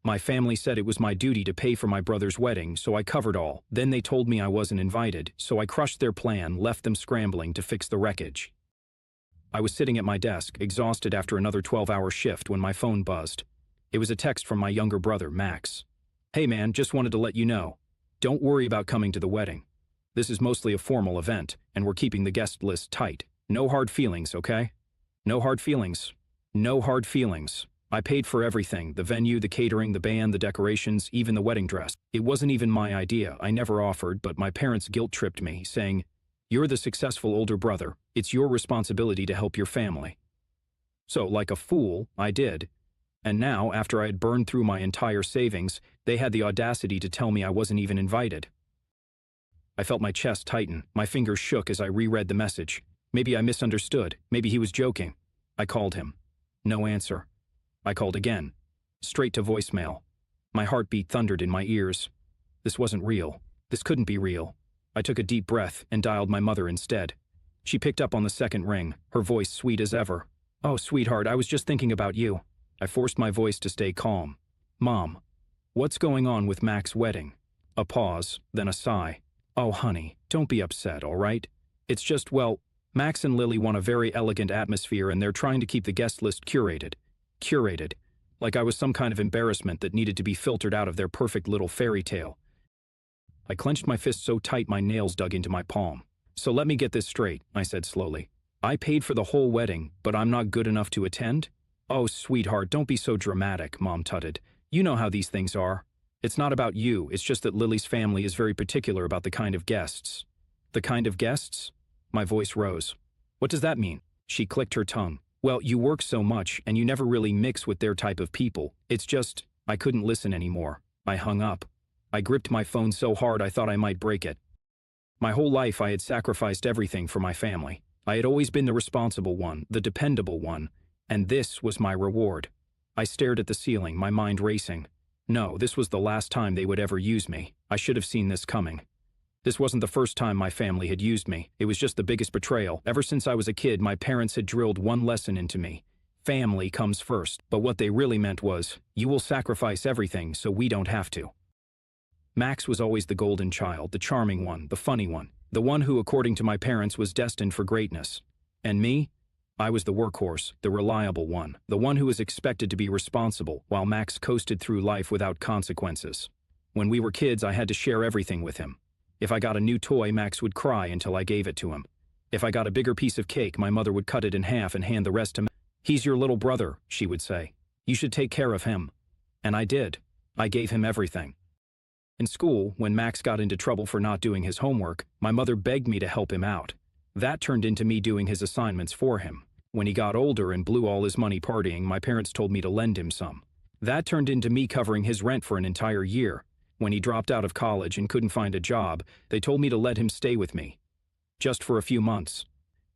My family said it was my duty to pay for my brother's wedding, so I covered all. Then they told me I wasn't invited, so I crushed their plan, left them scrambling to fix the wreckage. I was sitting at my desk, exhausted after another 12-hour shift when my phone buzzed. It was a text from my younger brother, Max. "Hey man, just wanted to let you know. Don't worry about coming to the wedding. This is mostly a formal event, and we're keeping the guest list tight. No hard feelings, okay? No hard feelings. No hard feelings. I paid for everything, the venue, the catering, the band, the decorations, even the wedding dress. It wasn't even my idea, I never offered, but my parents guilt-tripped me, saying, 'You're the successful older brother. It's your responsibility to help your family.' So, like a fool, I did. And now, after I had burned through my entire savings, they had the audacity to tell me I wasn't even invited." I felt my chest tighten. My fingers shook as I reread the message. Maybe I misunderstood. Maybe he was joking. I called him. No answer. I called again. Straight to voicemail. My heartbeat thundered in my ears. This wasn't real. This couldn't be real. I took a deep breath and dialed my mother instead. She picked up on the second ring, her voice sweet as ever. "Oh, sweetheart, I was just thinking about you." I forced my voice to stay calm. "Mom, what's going on with Max's wedding?" A pause, then a sigh. "Oh, honey, don't be upset, all right? It's just, well, Max and Lily want a very elegant atmosphere and they're trying to keep the guest list curated. Curated. Like I was some kind of embarrassment that needed to be filtered out of their perfect little fairy tale." I clenched my fist so tight my nails dug into my palm. "So let me get this straight," I said slowly. "I paid for the whole wedding, but I'm not good enough to attend?" "Oh, sweetheart, don't be so dramatic," Mom tutted. "You know how these things are. It's not about you, it's just that Lily's family is very particular about the kind of guests." "The kind of guests?" My voice rose. "What does that mean?" She clicked her tongue. "Well, you work so much, and you never really mix with their type of people. It's just..." I couldn't listen anymore. I hung up. I gripped my phone so hard I thought I might break it. My whole life I had sacrificed everything for my family. I had always been the responsible one, the dependable one, and this was my reward. I stared at the ceiling, my mind racing. No, this was the last time they would ever use me. I should have seen this coming. This wasn't the first time my family had used me. It was just the biggest betrayal. Ever since I was a kid, my parents had drilled one lesson into me. Family comes first. But what they really meant was, you will sacrifice everything so we don't have to. Max was always the golden child, the charming one, the funny one, the one who, according to my parents, was destined for greatness. And me? I was the workhorse, the reliable one, the one who was expected to be responsible, while Max coasted through life without consequences. When we were kids, I had to share everything with him. If I got a new toy, Max would cry until I gave it to him. If I got a bigger piece of cake, my mother would cut it in half and hand the rest to me. "He's your little brother," she would say. "You should take care of him." And I did. I gave him everything. In school, when Max got into trouble for not doing his homework, my mother begged me to help him out. That turned into me doing his assignments for him. When he got older and blew all his money partying, my parents told me to lend him some. That turned into me covering his rent for an entire year. When he dropped out of college and couldn't find a job, they told me to let him stay with me. Just for a few months.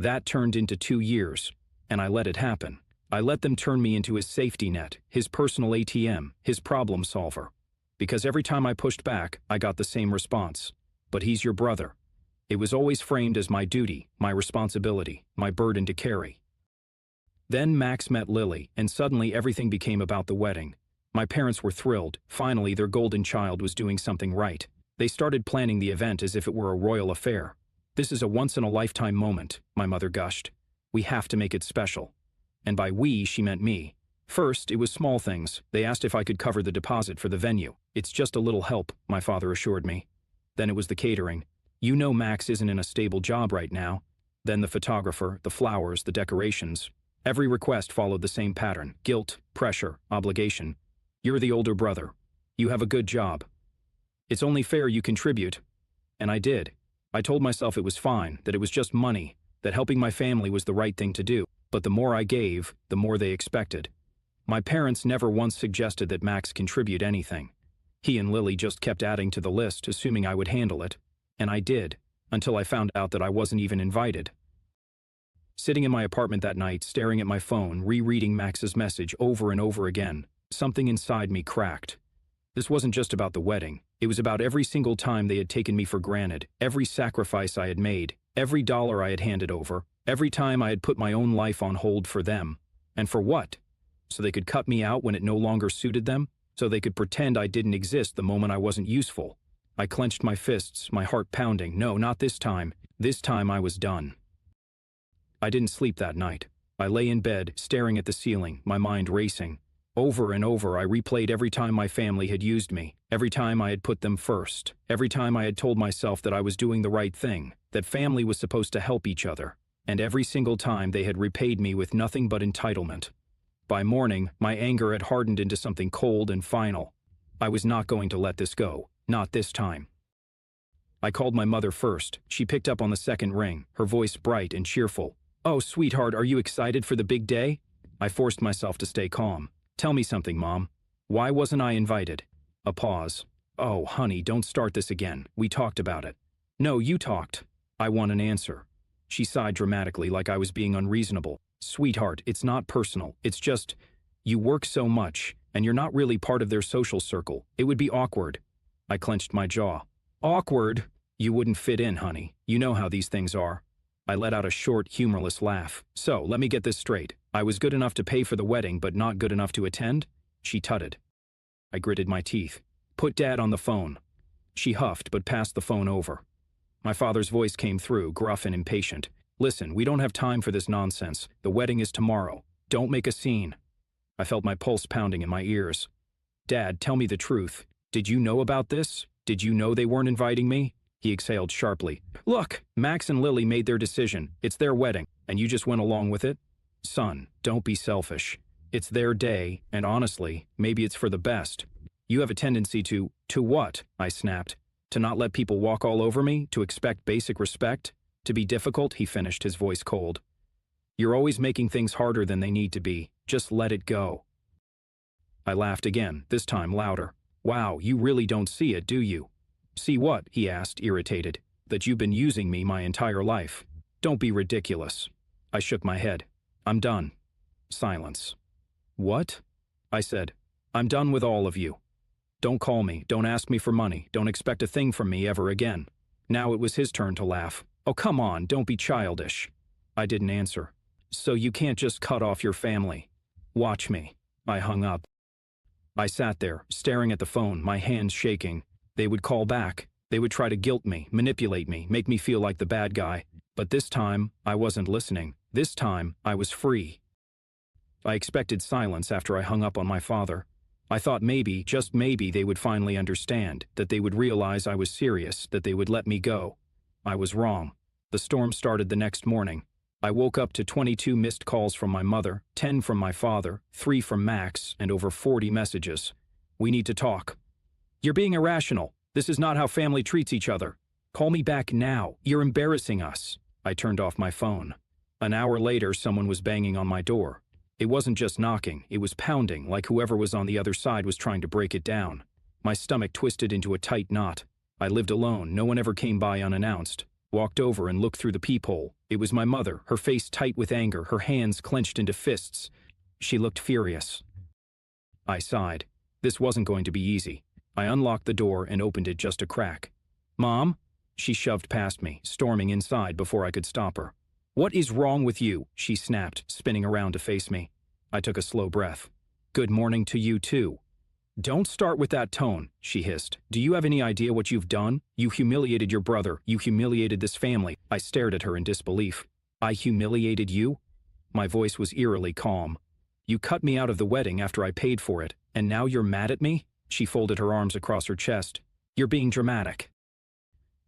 That turned into 2 years, and I let it happen. I let them turn me into his safety net, his personal ATM, his problem solver. Because every time I pushed back, I got the same response. "But he's your brother." It was always framed as my duty, my responsibility, my burden to carry. Then Max met Lily, and suddenly everything became about the wedding. My parents were thrilled. Finally, their golden child was doing something right. They started planning the event as if it were a royal affair. "This is a once-in-a-lifetime moment," my mother gushed. "We have to make it special." And by we, she meant me. First, it was small things. They asked if I could cover the deposit for the venue. "It's just a little help," my father assured me. Then it was the catering. "You know Max isn't in a stable job right now." Then the photographer, the flowers, the decorations. Every request followed the same pattern: guilt, pressure, obligation. "You're the older brother. You have a good job. It's only fair you contribute." And I did. I told myself it was fine, that it was just money, that helping my family was the right thing to do. But the more I gave, the more they expected. My parents never once suggested that Max contribute anything. He and Lily just kept adding to the list, assuming I would handle it. And I did, until I found out that I wasn't even invited. Sitting in my apartment that night, staring at my phone, rereading Max's message over and over again, something inside me cracked. This wasn't just about the wedding. It was about every single time they had taken me for granted, every sacrifice I had made, every dollar I had handed over, every time I had put my own life on hold for them. And for what? So they could cut me out when it no longer suited them? so they could pretend I didn't exist the moment I wasn't useful. I clenched my fists, my heart pounding. No, not this time. This time I was done. I didn't sleep that night. I lay in bed, staring at the ceiling, my mind racing. Over and over I replayed every time my family had used me, every time I had put them first, every time I had told myself that I was doing the right thing, that family was supposed to help each other, and every single time they had repaid me with nothing but entitlement. By morning, my anger had hardened into something cold and final. I was not going to let this go, not this time. I called my mother first. She picked up on the second ring, her voice bright and cheerful. "Oh, sweetheart, are you excited for the big day?" I forced myself to stay calm. "Tell me something, Mom. Why wasn't I invited?" A pause. "Oh, honey, don't start this again. We talked about it." "No, you talked." I want an answer. She sighed dramatically like I was being unreasonable. "Sweetheart, it's not personal. It's just, you work so much, and you're not really part of their social circle. It would be awkward." I clenched my jaw. "Awkward? You wouldn't fit in, honey. You know how these things are." I let out a short, humorless laugh. "So, let me get this straight. I was good enough to pay for the wedding, but not good enough to attend?" She tutted. I gritted my teeth. "Put Dad on the phone." She huffed, but passed the phone over. My father's voice came through, gruff and impatient. "Listen, we don't have time for this nonsense. The wedding is tomorrow. Don't make a scene." I felt my pulse pounding in my ears. "Dad, tell me the truth. Did you know about this? Did you know they weren't inviting me?" He exhaled sharply. "Look, Max and Lily made their decision. It's their wedding, and you just went along with it? Son, don't be selfish. It's their day, and honestly, maybe it's for the best. You have a tendency to what?" I snapped. "To not let people walk all over me? To expect basic respect? To be difficult?" He finished, his voice cold. "You're always making things harder than they need to be. Just let it go." I laughed again, this time louder. "Wow, you really don't see it, do you?" "See what?" he asked, irritated. "That you've been using me my entire life. Don't be ridiculous." I shook my head. "I'm done." Silence. "What?" I said. "I'm done with all of you. Don't call me, don't ask me for money, don't expect a thing from me ever again." Now it was his turn to laugh. "Oh, come on, don't be childish." I didn't answer. "So you can't just cut off your family. Watch me." I hung up. I sat there, staring at the phone, my hands shaking. They would call back. They would try to guilt me, manipulate me, make me feel like the bad guy. But this time, I wasn't listening. This time, I was free. I expected silence after I hung up on my father. I thought maybe, just maybe, they would finally understand, that they would realize I was serious, that they would let me go. I was wrong. The storm started the next morning. I woke up to 22 missed calls from my mother, 10 from my father, 3 from Max, and over 40 messages. "We need to talk." "You're being irrational. This is not how family treats each other. Call me back now. You're embarrassing us." I turned off my phone. An hour later, someone was banging on my door. It wasn't just knocking, it was pounding, like whoever was on the other side was trying to break it down. My stomach twisted into a tight knot. I lived alone, no one ever came by unannounced. Walked over and looked through the peephole. It was my mother, her face tight with anger, her hands clenched into fists. She looked furious. I sighed. This wasn't going to be easy. I unlocked the door and opened it just a crack. "Mom?" She shoved past me, storming inside before I could stop her. "What is wrong with you?" she snapped, spinning around to face me. I took a slow breath. "Good morning to you too." "Don't start with that tone," she hissed. "Do you have any idea what you've done? You humiliated your brother. You humiliated this family." I stared at her in disbelief. "I humiliated you?" My voice was eerily calm. "You cut me out of the wedding after I paid for it, and now you're mad at me?" She folded her arms across her chest. "You're being dramatic."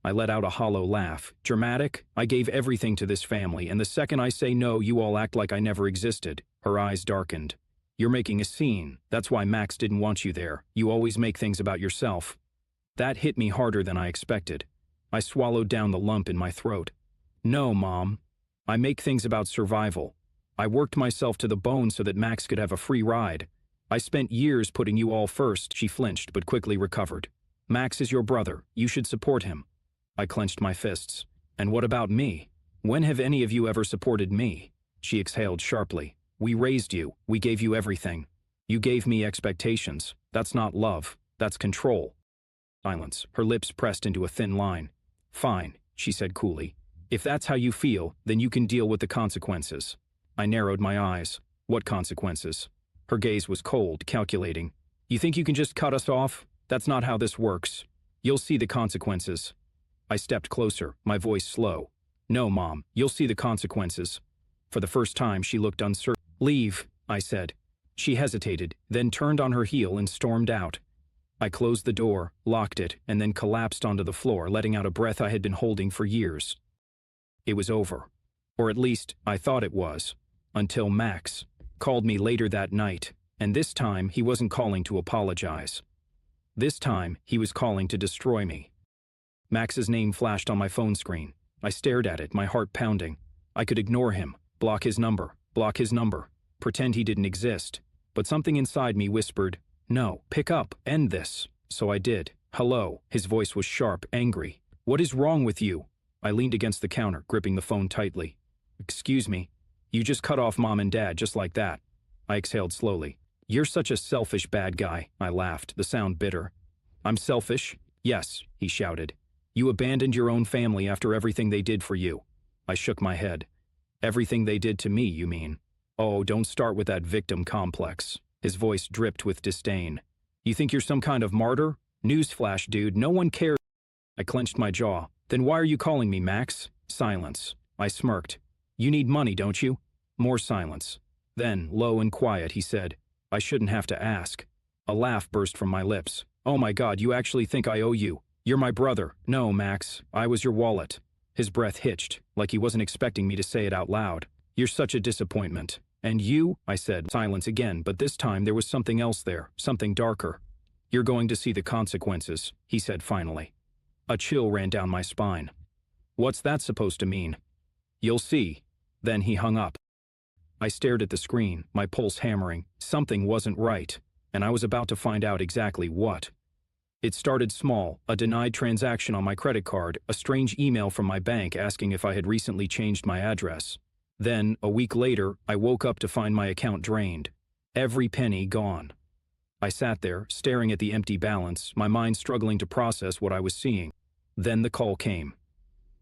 I let out a hollow laugh. "Dramatic? I gave everything to this family, and the second I say no, you all act like I never existed." Her eyes darkened. "You're making a scene. That's why Max didn't want you there. You always make things about yourself." That hit me harder than I expected. I swallowed down the lump in my throat. "No, Mom. I make things about survival. I worked myself to the bone so that Max could have a free ride. I spent years putting you all first." She flinched but quickly recovered. "Max is your brother. You should support him." I clenched my fists. "And what about me? When have any of you ever supported me?" She exhaled sharply. "We raised you. We gave you everything. You gave me expectations. That's not love. That's control." Silence. Her lips pressed into a thin line. "Fine," she said coolly. "If that's how you feel, then you can deal with the consequences." I narrowed my eyes. "What consequences?" Her gaze was cold, calculating. You think you can just cut us off? That's not how this works. You'll see the consequences. I stepped closer, my voice slow. No, Mom, you'll see the consequences. For the first time, she looked uncertain. Leave, I said. She hesitated, then turned on her heel and stormed out. I closed the door, locked it, and then collapsed onto the floor, letting out a breath I had been holding for years. It was over. Or at least, I thought it was. Until Max called me later that night, and this time he wasn't calling to apologize. This time, he was calling to destroy me. Max's name flashed on my phone screen. I stared at it, my heart pounding. I could ignore him, block his number, pretend he didn't exist. But something inside me whispered, no, pick up, end this. So I did. Hello. His voice was sharp, angry. What is wrong with you? I leaned against the counter, gripping the phone tightly. Excuse me. You just cut off Mom and Dad just like that. I exhaled slowly. You're such a selfish bad guy, I laughed, the sound bitter. I'm selfish? Yes, he shouted. You abandoned your own family after everything they did for you. I shook my head. Everything they did to me, you mean? Oh, don't start with that victim complex. His voice dripped with disdain. You think you're some kind of martyr? Newsflash, dude, no one cares. I clenched my jaw. Then why are you calling me, Max? Silence. I smirked. You need money, don't you? More silence. Then, low and quiet, he said, I shouldn't have to ask. A laugh burst from my lips. Oh my God, you actually think I owe you? You're my brother. No, Max, I was your wallet. His breath hitched, like he wasn't expecting me to say it out loud. You're such a disappointment. And you, I said, silence again, but this time there was something else there, something darker. You're going to see the consequences, he said finally. A chill ran down my spine. What's that supposed to mean? You'll see. Then he hung up. I stared at the screen, my pulse hammering. Something wasn't right, and I was about to find out exactly what. It started small, a denied transaction on my credit card, a strange email from my bank asking if I had recently changed my address. Then, a week later, I woke up to find my account drained. Every penny gone. I sat there, staring at the empty balance, my mind struggling to process what I was seeing. Then the call came.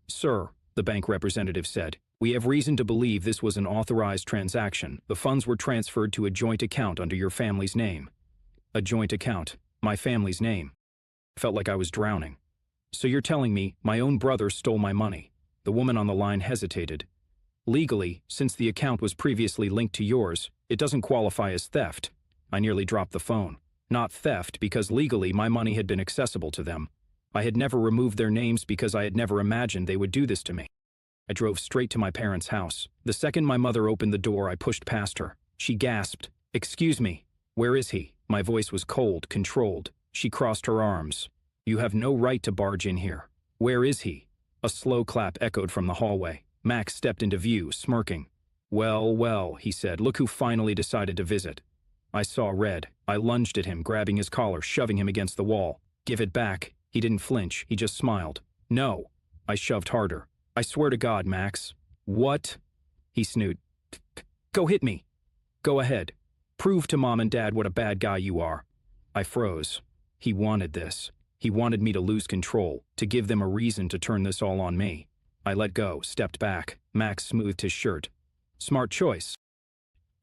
Sir, the bank representative said, we have reason to believe this was an authorized transaction. The funds were transferred to a joint account under your family's name. A joint account. My family's name. I felt like I was drowning. So you're telling me my own brother stole my money? The woman on the line hesitated. Legally, since the account was previously linked to yours, it doesn't qualify as theft. I nearly dropped the phone. Not theft, because legally my money had been accessible to them. I had never removed their names because I had never imagined they would do this to me. I drove straight to my parents' house. The second my mother opened the door, I pushed past her. She gasped, "Excuse me, where is he?" My voice was cold, controlled. She crossed her arms. "You have no right to barge in here. Where is he?" A slow clap echoed from the hallway. Max stepped into view, smirking. "Well, well," he said, "look who finally decided to visit." I saw red. I lunged at him, grabbing his collar, shoving him against the wall. "Give it back." He didn't flinch, he just smiled. "No." I shoved harder. "I swear to God, Max." "What?" He snoot. "Go hit me. Go ahead. Prove to Mom and Dad what a bad guy you are." I froze. He wanted this. He wanted me to lose control, to give them a reason to turn this all on me. I let go, stepped back. Max smoothed his shirt. "Smart choice."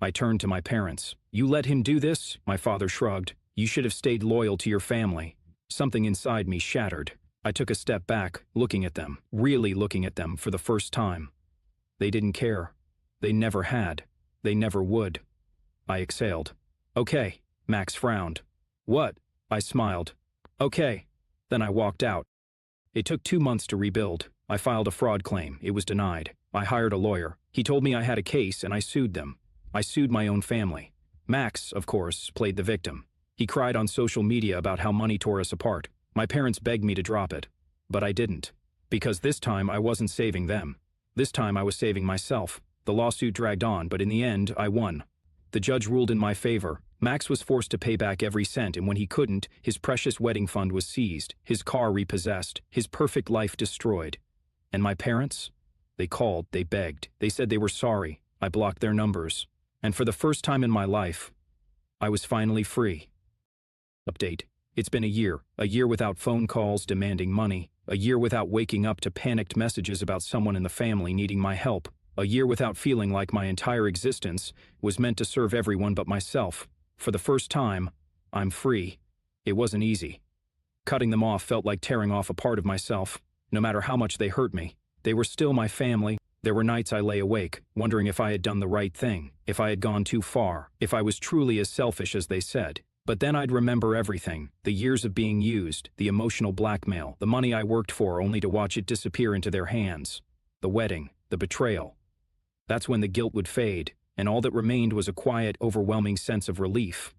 I turned to my parents. "You let him do this?" My father shrugged. "You should have stayed loyal to your family." Something inside me shattered. I took a step back, looking at them, really looking at them for the first time. They didn't care. They never had. They never would. I exhaled. "Okay." Max frowned. "What?" I smiled. "Okay." Then I walked out. It took 2 months to rebuild. I filed a fraud claim. It was denied. I hired a lawyer. He told me I had a case, and I sued them. I sued my own family. Max, of course, played the victim. He cried on social media about how money tore us apart. My parents begged me to drop it. But I didn't. Because this time I wasn't saving them. This time I was saving myself. The lawsuit dragged on, but in the end, I won. The judge ruled in my favor. Max was forced to pay back every cent, and when he couldn't, his precious wedding fund was seized, his car repossessed, his perfect life destroyed. And my parents? They called, they begged, they said they were sorry. I blocked their numbers. And for the first time in my life, I was finally free. Update. It's been a year without phone calls demanding money, a year without waking up to panicked messages about someone in the family needing my help, a year without feeling like my entire existence was meant to serve everyone but myself. For the first time, I'm free. It wasn't easy. Cutting them off felt like tearing off a part of myself. No matter how much they hurt me, they were still my family. There were nights I lay awake, wondering if I had done the right thing, if I had gone too far, if I was truly as selfish as they said. But then I'd remember everything, the years of being used, the emotional blackmail, the money I worked for only to watch it disappear into their hands, the wedding, the betrayal. That's when the guilt would fade, and all that remained was a quiet, overwhelming sense of relief.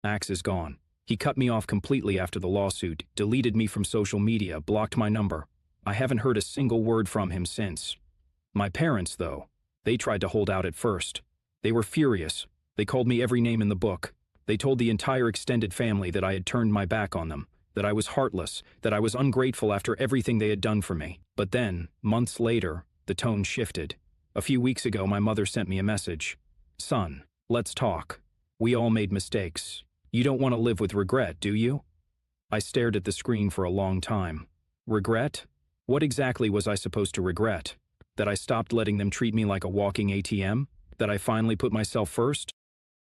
Max is gone. He cut me off completely after the lawsuit, deleted me from social media, blocked my number. I haven't heard a single word from him since. My parents, though, they tried to hold out at first. They were furious. They called me every name in the book. They told the entire extended family that I had turned my back on them, that I was heartless, that I was ungrateful after everything they had done for me. But then, months later, the tone shifted. A few weeks ago, my mother sent me a message. "Son, let's talk. We all made mistakes. You don't want to live with regret, do you?" I stared at the screen for a long time. Regret? What exactly was I supposed to regret? That I stopped letting them treat me like a walking ATM? That I finally put myself first?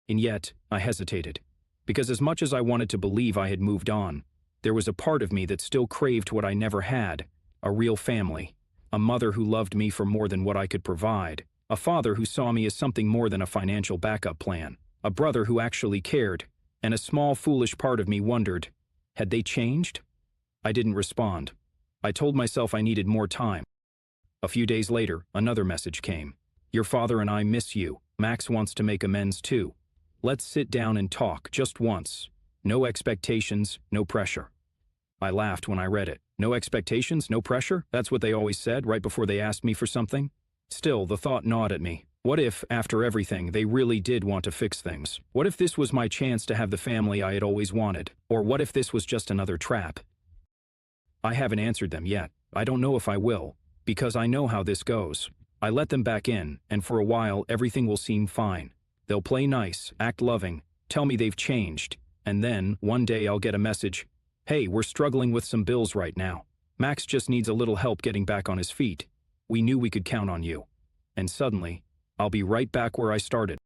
And yet, I hesitated. Because as much as I wanted to believe I had moved on, there was a part of me that still craved what I never had, a real family, a mother who loved me for more than what I could provide, a father who saw me as something more than a financial backup plan, a brother who actually cared, and a small, foolish part of me wondered, had they changed? I didn't respond. I told myself I needed more time. A few days later, another message came. "Your father and I miss you. Max wants to make amends too. Let's sit down and talk, just once. No expectations, no pressure." I laughed when I read it. No expectations, no pressure? That's what they always said right before they asked me for something? Still, the thought gnawed at me. What if, after everything, they really did want to fix things? What if this was my chance to have the family I had always wanted? Or what if this was just another trap? I haven't answered them yet. I don't know if I will, because I know how this goes. I let them back in, and for a while everything will seem fine. They'll play nice, act loving, tell me they've changed, and then, one day I'll get a message, "Hey, we're struggling with some bills right now. Max just needs a little help getting back on his feet. We knew we could count on you." And suddenly, I'll be right back where I started.